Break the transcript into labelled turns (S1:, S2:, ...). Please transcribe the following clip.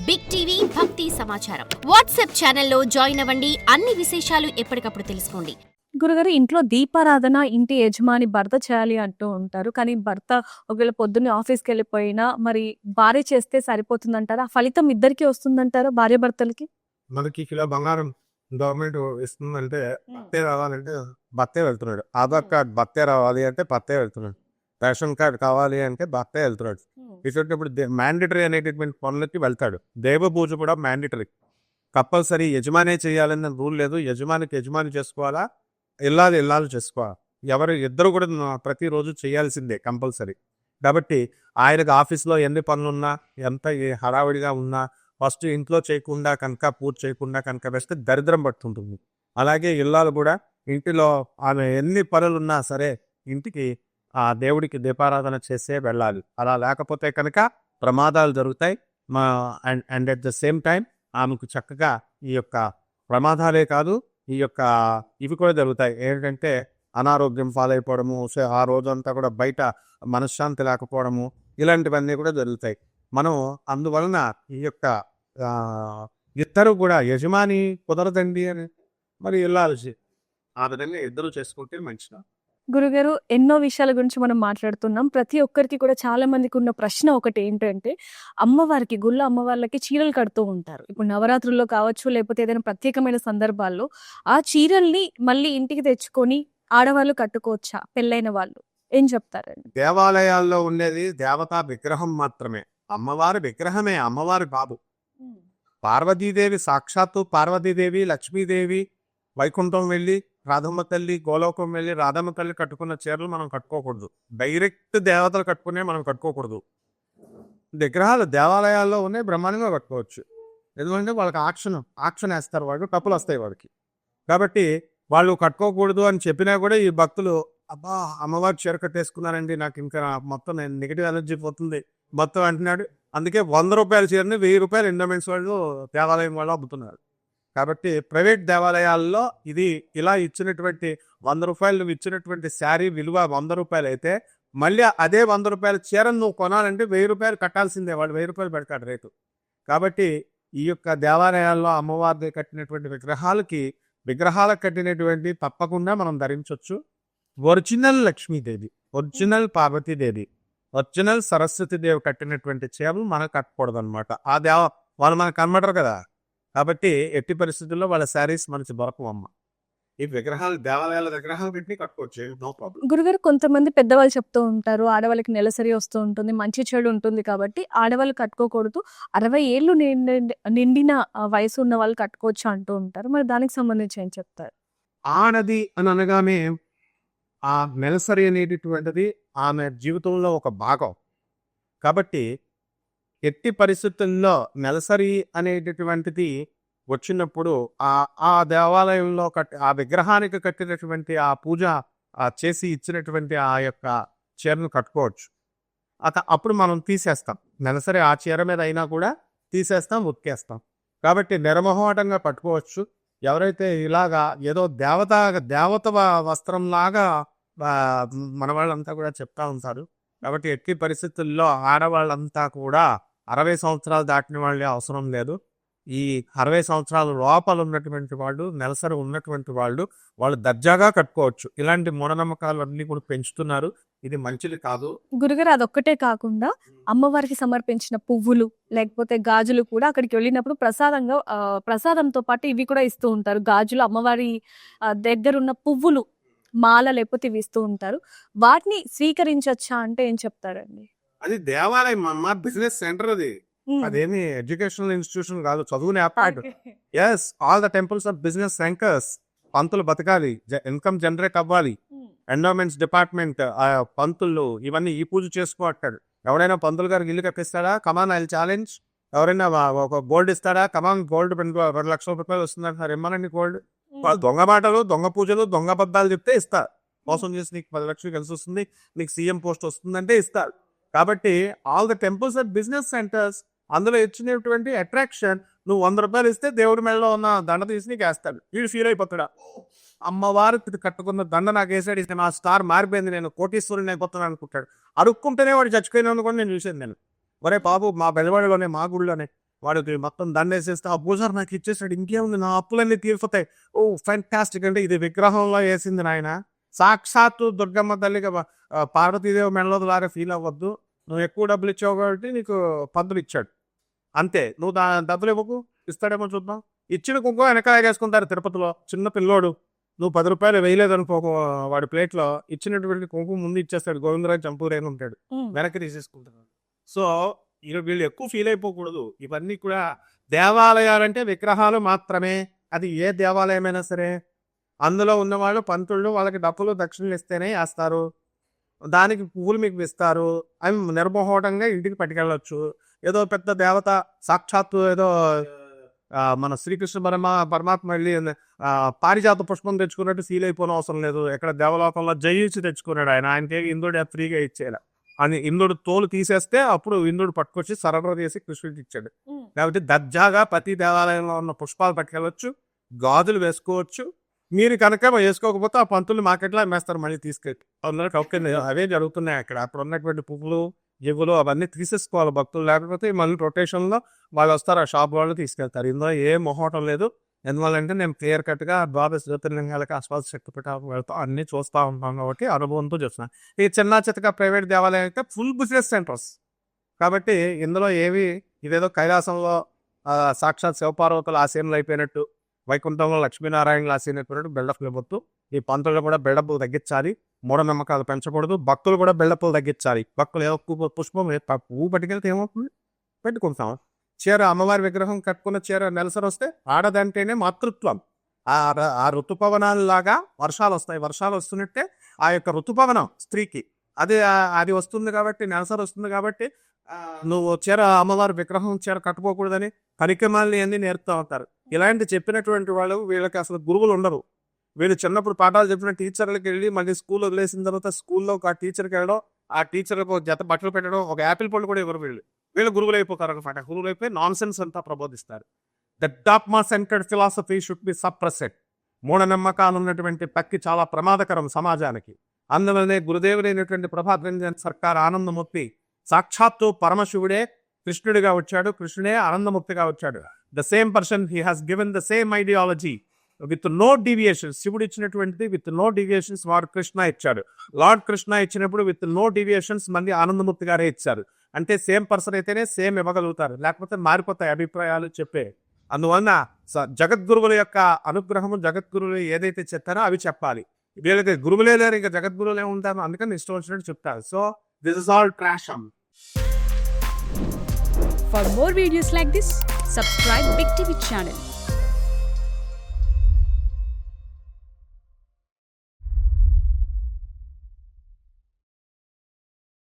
S1: Big TV భక్తి సమాచారం WhatsApp ఛానల్లో జాయిన్ అవ్వండి. అన్ని విశేషాలు ఎప్పటికప్పుడు తెలుసుకోండి.
S2: గురుగారు, ఇంట్లో దీపారాధన ఇంటి యజమాని భర్త చేయాలి అంటూ ఉంటారు. కానీ భర్త ఒకవేళ పొద్దున్నే ఆఫీస్కి వెళ్ళిపోయినా మరి భార్య చేస్తే సరిపోతుందంటారా? ఫలితం ఇద్దరికి వస్తుందంటారా భార్య భర్తలకి?
S3: మనకి కిలో బంగారం గవర్నమెంట్ ఇస్తుందంటే భర్తే రావాలంటే భర్తే వెళ్తున్నాడు. ఆధార్ కార్డ్ భర్తే రావాలి అంటే భర్తే వెళ్తున్నాడు. రేషన్ కార్డ్ కావాలి అంటే భర్తే వెళ్తున్నాడు. ఇటువంటిప్పుడు మ్యాండేటరీ అనేటటువంటి పనులకి వెళ్తాడు. దేవ పూజ కూడా మ్యాండేటరీ, కంపల్సరీ యజమానే చేయాలని రూల్ లేదు. యజమాని చేసుకోవాలా, ఇల్లాలు చేసుకోవాలి. ఇద్దరు కూడా ప్రతిరోజు చేయాల్సిందే కంపల్సరీ. కాబట్టి ఆయనకు ఆఫీస్లో ఎన్ని పనులున్నా, ఎంత హడావిడిగా ఉన్నా ఫస్ట్ ఇంట్లో చేయకుండా కనుక పూజ చేయకుండా కనుక వేస్తే దరిద్రం పడుతుంటుంది. అలాగే ఇల్లాలు కూడా ఇంటిలో ఆమె ఎన్ని పనులున్నా సరే ఇంటికి ఆ దేవుడికి దీపారాధన చేసే వెళ్ళాలి. అలా లేకపోతే కనుక ప్రమాదాలు జరుగుతాయి. And at the same time ఆమెకు చక్కగా ఈ యొక్క ప్రమాదాలే కాదు, ఈ యొక్క ఇవి కూడా జరుగుతాయి. ఏంటంటే అనారోగ్యం పాలైపోవడము, ఆ రోజంతా కూడా బయట మనశ్శాంతి లేకపోవడము, ఇలాంటివన్నీ కూడా జరుగుతాయి. మనం అందువలన ఈ యొక్క ఇద్దరు కూడా యజమాని కుదరదండి అని మరి వెళ్ళాల్సి ఆ విధంగా ఇద్దరు చేసుకుంటే మంచిది.
S2: గురుగారు, ఎన్నో విషయాల గురించి మనం మాట్లాడుతున్నాం. ప్రతి ఒక్కరికి కూడా చాలా మందికి ఉన్న ప్రశ్న ఒకటి ఏంటంటే, అమ్మవారికి గుళ్ళ అమ్మవార్లకి చీరలు కడుతూ ఉంటారు. ఇప్పుడు నవరాత్రుల్లో కావచ్చు, లేకపోతే ఏదైనా ప్రత్యేకమైన సందర్భాల్లో ఆ చీరల్ని మళ్ళీ ఇంటికి తెచ్చుకొని ఆడవాళ్ళు కట్టుకోవచ్చా? పెళ్ళైన వాళ్ళు ఏం చెప్తారండి?
S3: దేవాలయాల్లో ఉండేది దేవతా విగ్రహం మాత్రమే, అమ్మవారి విగ్రహమే, అమ్మవారి బాబు. పార్వతీదేవి, సాక్షాత్తు పార్వతీదేవి, లక్ష్మీదేవి వైకుంఠం వెళ్ళి రాధమ్మ తల్లి గోలోకం వెళ్ళి రాధమ్మ తల్లి కట్టుకున్న చీరలు మనం కట్టుకోకూడదు. డైరెక్ట్ దేవతలు కట్టుకునే మనం కట్టుకోకూడదు. విగ్రహాలు దేవాలయాల్లో ఉన్నాయి, బ్రహ్మాండంగా కట్టుకోవచ్చు. ఎందుకంటే వాళ్ళకి ఆక్షన్ వేస్తారు, వాళ్ళు డబ్బులు వస్తాయి వాడికి. కాబట్టి వాళ్ళు కట్టుకోకూడదు అని చెప్పినా కూడా ఈ భక్తులు అబ్బా అమ్మవారి చీర కట్టేసుకున్నానండి, నాకు ఇంకా మొత్తం నెగిటివ్ ఎనర్జీ పోతుంది మొత్తం అంటున్నాడు. అందుకే 100 రూపాయల చీరని 1000 రూపాయలు ఎండోమెంట్స్ వాళ్ళు దేవాలయం వాళ్ళు అమ్ముతున్నారు. కాబట్టి ప్రైవేట్ దేవాలయాల్లో ఇది ఇలా ఇచ్చినటువంటి 100 రూపాయలు నువ్వు ఇచ్చినటువంటి శారీ విలువ 100 రూపాయలు అయితే మళ్ళీ అదే 100 రూపాయల చీరను నువ్వు కొనాలంటే 1000 రూపాయలు కట్టాల్సిందే, వాడు 1000 రూపాయలు పెడతాడు రేటు. కాబట్టి ఈ యొక్క దేవాలయాల్లో అమ్మవారి కట్టినటువంటి విగ్రహాలకు కట్టినటువంటి తప్పకుండా మనం ధరించవచ్చు. Original Lakshmidevi, original Parvatidevi, original Saraswatidevi కట్టినటువంటి చీరలు మనకు కట్టకూడదు అనమాట. వాళ్ళు మనకు కనబడరు కదా. కాబట్టి ఎట్టి పరిస్థితుల్లో వాళ్ళ శారీస్ మనకి దొరకవు అమ్మ. ఈ విగ్రహాలు దేవాలయాల విగ్రహాలు పెట్టి కట్టుకోవచ్చు, నో ప్రాబ్లం.
S2: గురుగారు, కొంతమంది పెద్దవాళ్ళు చెప్తూ ఉంటారు, ఆడవాళ్ళకి నెలసరి వస్తూ ఉంటుంది, మంచి చెడు ఉంటుంది కాబట్టి ఆడవాళ్ళు కట్టుకోకూడదు, 60 ఏళ్ళు నిండిన వయసు ఉన్న వాళ్ళు కట్టుకోవచ్చు అంటూ ఉంటారు. మరి దానికి సంబంధించి ఏం చెప్తారు?
S3: ఆనది అని అనగానే ఆ నెలసరి అనేటటువంటిది ఆమె జీవితంలో ఒక భాగం. కాబట్టి ఎట్టి పరిస్థితుల్లో నెలసరి అనేటటువంటిది వచ్చినప్పుడు ఆ దేవాలయంలో ఆ విగ్రహానికి కట్టినటువంటి ఆ పూజ చేసి ఇచ్చినటువంటి ఆ యొక్క చీరను కట్టుకోవచ్చు. అప్పుడు మనం తీసేస్తాం, నెలసరి ఆ చీర మీద అయినా కూడా తీసేస్తాం, ఉతికేస్తాం. కాబట్టి నిర్మోహమాటంగా పట్టుకోవచ్చు. ఎవరైతే ఇలాగా ఏదో దేవత వస్త్రంలాగా మన వాళ్ళంతా కూడా చెప్తా ఉంటారు. కాబట్టి ఎట్టి పరిస్థితుల్లో ఆడవాళ్ళంతా కూడా 60 సంవత్సరాలు దాటిన వాళ్ళే అవసరం లేదు. ఈ 60 సంవత్సరాల లోపల ఉన్నటువంటి వాళ్ళు, నెలసరి ఉన్నటువంటి వాళ్ళు దర్జాగా కట్టుకోవచ్చు. ఇలాంటి మూఢనమ్మకాలు అన్ని కూడా పెంచుతున్నారు, ఇది మంచిది కాదు.
S2: గురుగారు, అదొక్కటే కాకుండా అమ్మవారికి సమర్పించిన పువ్వులు లేకపోతే గాజులు కూడా అక్కడికి వెళ్ళినప్పుడు ప్రసాదంతో పాటు ఇవి కూడా ఇస్తూ ఉంటారు. గాజులు, అమ్మవారి దగ్గర ఉన్న పువ్వులు, మాల లేకపోతే ఇవి ఇస్తూ ఉంటారు. వాటిని స్వీకరించచ్చా అంటే ఏం చెప్తారండి?
S3: అది దేవాలయం అమ్మ, బిజినెస్ సెంటర్. అదేమి ఎడ్యుకేషనల్ ఇన్స్టిట్యూషన్ కాదు, చదువుని ఏర్పాటు. Yes, all the temples of business centers. పంతులు బతకాలి, ఇన్కమ్ జనరేట్ అవ్వాలి. ఎండోమెంట్స్ డిపార్ట్మెంట్ పంతులు ఇవన్నీ ఈ పూజ చేసుకోవట్టాడు. ఎవరైనా పంతులు గారికి ఇల్లు కట్టిస్తాడా? కమాన్, ఐ ఛాలెంజ్. ఎవరైనా ఒక గోల్డ్ ఇస్తాడా? కమాన్, గోల్డ్ 2 లక్షల రూపాయలు వస్తుందంటారు, ఇమ్మనండి గోల్డ్. దొంగ మాటలు, దొంగ పూజలు, దొంగ అబద్ధాలు చెప్తే ఇస్తారు. మోసం చేసి నీకు 10 లక్షలు కలిసి వస్తుంది, నీకు సీఎం పోస్ట్ వస్తుందంటే ఇస్తారు. కాబట్టి all the temples are business centres. అందులో ఇచ్చినటువంటి అట్రాక్షన్, నువ్వు 100 రూపాయలు ఇస్తే దేవుడి మెడలో ఉన్న దండ తీసి నీకు వేస్తాడు. వీడు ఫీల్ అయిపోతాడా? అమ్మవారు కట్టుకున్న దండ నాకు వేసాడు, ఇస్తే నా స్టార్ మారిపోయింది, నేను కోటీశ్వరుని అయిపోతాను అనుకుంటాడు. అడుక్కుంటేనే వాడు చచ్చిపోయినా కూడా నేను చూసాను. ఒరే బాబు, మా బెజవాడలోనే, మా గుడిలోనే వాడికి మొత్తం దండేసేస్తే ఆ పూజారి నాకు ఇచ్చేసాడు, ఇంకేముంది నా అప్పులన్నీ తీరిపోతాయి. ఓ ఫ్యాంటాస్టిక్ అంటే ఇది విగ్రహంలో వేసింది నాయన, సాక్షాత్తు దుర్గమ్మ తల్లిగా పార్వతీదేవి మెడలోలాగా ఫీల్ అవ్వద్దు, నువ్వు ఎక్కువ డబ్బులు ఇచ్చావు కాబట్టి నీకు పంతులు ఇచ్చాడు అంతే, నువ్వు డబ్బులు ఇవ్వకు, ఇస్తాడేమో చూద్దాం. ఇచ్చిన కుంకుమ వెనకాల వేసుకుంటారు తిరుపతిలో. చిన్న పిల్లోడు నువ్వు 10 రూపాయలు వేయలేదనుకో వాడి ప్లేట్లో, ఇచ్చినటువంటి కుంకుమ ముందు ఇచ్చేస్తాడు, గోవిందరాజు చంపూరి అని ఉంటాడు, వెనక్కి తీసేసుకుంటాడు. సో వీళ్ళు ఎక్కువ ఫీల్ అయిపోకూడదు. ఇవన్నీ కూడా దేవాలయాలంటే విగ్రహాలు మాత్రమే, అది ఏ దేవాలయమైనా సరే. అందులో ఉన్నవాళ్ళు పంతుళ్ళు వాళ్ళకి డబ్బులు దక్షిణలు ఇస్తేనే వేస్తారు, దానికి పువ్వులు మీకు ఇస్తారు, అవి నిర్మోహటంగా ఇంటికి పట్టుకెళ్ళొచ్చు. ఏదో పెద్ద దేవత సాక్షాత్తు ఏదో మన శ్రీకృష్ణ పరమాత్మ వెళ్ళి పారిజాత పుష్పం తెచ్చుకున్నట్టు ఫీల్ అయిపోయిన అవసరం లేదు. ఎక్కడ దేవలోకంలో జయించి తెచ్చుకున్నాడు ఆయనకి ఇంద్రుడు ఫ్రీగా ఇచ్చేలా అని. ఇంద్రుడు తోలు తీసేస్తే అప్పుడు ఇంద్రుడు పట్టుకొచ్చి సరళ చేసి కృష్ణుడికి ఇచ్చాడు. కాబట్టి దర్జాగా ప్రతి దేవాలయంలో ఉన్న పుష్పాలు పట్టుకెళ్ళొచ్చు, గాజులు వేసుకోవచ్చు. మీరు కనుక వేసుకోకపోతే ఆ పంతులు మార్కెట్లో అమ్మేస్తారు మళ్ళీ తీసుకెళ్ళి. అందరికి ఓకే, అవే జరుగుతున్నాయి అక్కడ. అక్కడ ఉన్నటువంటి పువ్వులు ఎగులు అవన్నీ తీసేసుకోవాలి భక్తులు, లేకపోతే మళ్ళీ రొటేషన్లో వాళ్ళు వస్తారు, ఆ షాప్ వాళ్ళు తీసుకెళ్తారు. ఇందులో ఏం మొహోటం లేదు. ఎందువల్లంటే నేను క్లియర్ కట్గా ద్వాదశ జ్యోతిర్లింగాలకి ఆస్వాద శక్తి పీఠాలకు వెళ్తాం, అన్నీ చూస్తూ ఉంటాం కాబట్టి అనుభవంతో చూస్తున్నాను. ఈ చిన్న చితక ప్రైవేట్ దేవాలయం అయితే ఫుల్ బిజినెస్ సెంటర్స్ కాబట్టి ఇందులో ఏవి ఇదేదో కైలాసంలో సాక్షాత్ శివపార్వతులు ఆశీనులు అయిపోయినట్టు, వైకుంఠంలో లక్ష్మీనారాయణలు ఆశీనైపోయినట్టు బిల్డప్ ఇవ్వద్దు. ఈ పంతులు కూడా బిల్డప్ తగ్గించాలి, మూఢనమ్మకాలు పెంచకూడదు, భక్తులు కూడా బిల్డప్లు తగ్గించాలి. భక్తులు ఏదో పుష్పం పువ్వు పట్టుకెళ్తే ఏమవుతుంది, పెట్టుకుంటాం. చీర అమ్మవారి విగ్రహం కట్టుకున్న చీర నెలసరి వస్తే ఆడదంటేనే మాతృత్వం. ఆ ఋతుపవనాలలాగా వర్షాలు వస్తాయి, వర్షాలు వస్తున్నట్టే ఆ యొక్క ఋతుపవనం స్త్రీకి అది వస్తుంది కాబట్టి, నెలసరి వస్తుంది కాబట్టి నువ్వు చీర అమ్మవారి విగ్రహం చీర కట్టుకోకూడదని కార్యక్రమాలని అన్ని నేర్పుతూ ఉంటారు. ఇలాంటి చెప్పినటువంటి వాళ్ళు వీళ్ళకి అసలు గురువులు ఉండరు. వీళ్ళు చిన్నప్పుడు పాఠాలు చెప్పిన టీచర్లకి వెళ్ళి మళ్ళీ స్కూల్ వదిలేసిన తర్వాత స్కూల్లో ఒక టీచర్కి వెళ్ళడం, ఆ టీచర్కి జత బట్టలు పెట్టడం, ఒక యాపిల్ పళ్ళు కూడా ఇవ్వరు. వీళ్ళు గురువులు అయిపోతారు అనమాట. గురువులు అయిపోయి నాన్ సెన్స్ అంతా ప్రబోధిస్తారు. The dogma centred philosophy should be suppressed. మూఢనమ్మకాలు ఉన్నటువంటి పక్కి చాలా ప్రమాదకరం సమాజానికి. అందువల్లనే గురుదేవుడైనటువంటి ప్రభాత్ రంజన్ సర్కార్ ఆనందమూర్తి సాక్షాత్తు పరమశివుడే కృష్ణుడిగా వచ్చాడు, కృష్ణుడే ఆనందమూర్తిగా వచ్చాడు. The same person, he has given the same ideology with no deviations. శివుడు ఇచ్చినటువంటిది with no deviations lord Krishna ఇచ్చాడు. లార్డ్ కృష్ణ ఇచ్చినప్పుడు విత్ నో డీవియేషన్స్ మళ్ళీ ఆనందమూర్తి గారే ఇచ్చారు. అంటే సేమ్ పర్సన్ అయితేనే సేమ్ ఇవ్వగలుగుతారు, లేకపోతే మారిపోతాయి అభిప్రాయాలు చెప్పే. అందువలన జగద్గురువుల యొక్క అనుగ్రహము, జగద్గురువులు ఏదైతే చెప్పారో అవి చెప్పాలి. వీళ్ళకి గురువులే లేరు, ఇంకా జగద్గురువులే ఉంటారు, అందుకని ఇష్టం వచ్చినట్టు చెప్తారు. So this is all trash.
S4: For more videos like this, subscribe Big TV channel.